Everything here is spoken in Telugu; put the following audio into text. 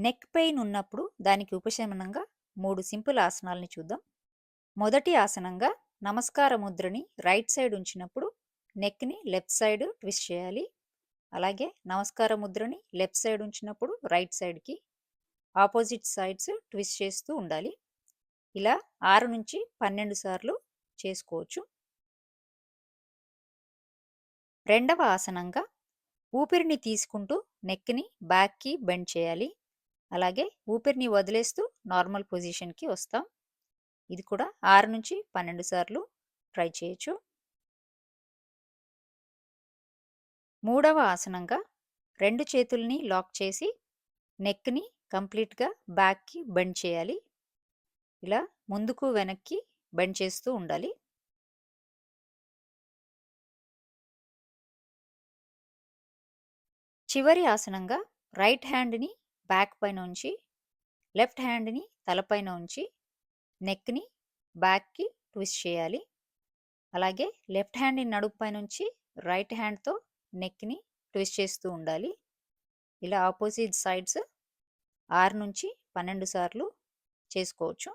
నెక్ పెయిన్ ఉన్నప్పుడు దానికి ఉపశమనంగా 3 సింపుల్ ఆసనాలని చూద్దాం. మొదటి ఆసనంగా నమస్కార ముద్రని రైట్ సైడ్ ఉంచినప్పుడు నెక్ని లెఫ్ట్ సైడ్ ట్విస్ట్ చేయాలి. అలాగే నమస్కార ముద్రని లెఫ్ట్ సైడ్ ఉంచినప్పుడు రైట్ సైడ్కి ఆపోజిట్ సైడ్స్ ట్విస్ట్ చేస్తూ ఉండాలి. ఇలా 6 నుంచి 12 సార్లు చేసుకోవచ్చు. రెండవ ఆసనంగా ఊపిరిని తీసుకుంటూ నెక్ని బ్యాక్కి బెండ్ చేయాలి. అలాగే ఊపిరిని వదిలేస్తూ నార్మల్ పొజిషన్కి వస్తాం. ఇది కూడా 6 నుంచి 12 సార్లు ట్రై చేయొచ్చు. మూడవ ఆసనంగా 2 చేతుల్ని లాక్ చేసి నెక్ని కంప్లీట్గా బ్యాక్కి బెండ్ చేయాలి. ఇలా ముందుకు వెనక్కి బెండ్ చేస్తూ ఉండాలి. చివరి ఆసనంగా రైట్ హ్యాండ్ని బ్యాక్ పైన ఉంచి లెఫ్ట్ హ్యాండ్ని తలపైన ఉంచి నెక్ని బ్యాక్కి ట్విస్ట్ చేయాలి. అలాగే లెఫ్ట్ హ్యాండ్ని నడుపు పైన ఉంచి రైట్ హ్యాండ్తో నెక్ని ట్విస్ట్ చేస్తూ ఉండాలి. ఇలా ఆపోజిట్ సైడ్స్ 6 నుంచి 12 సార్లు చేసుకోవచ్చు.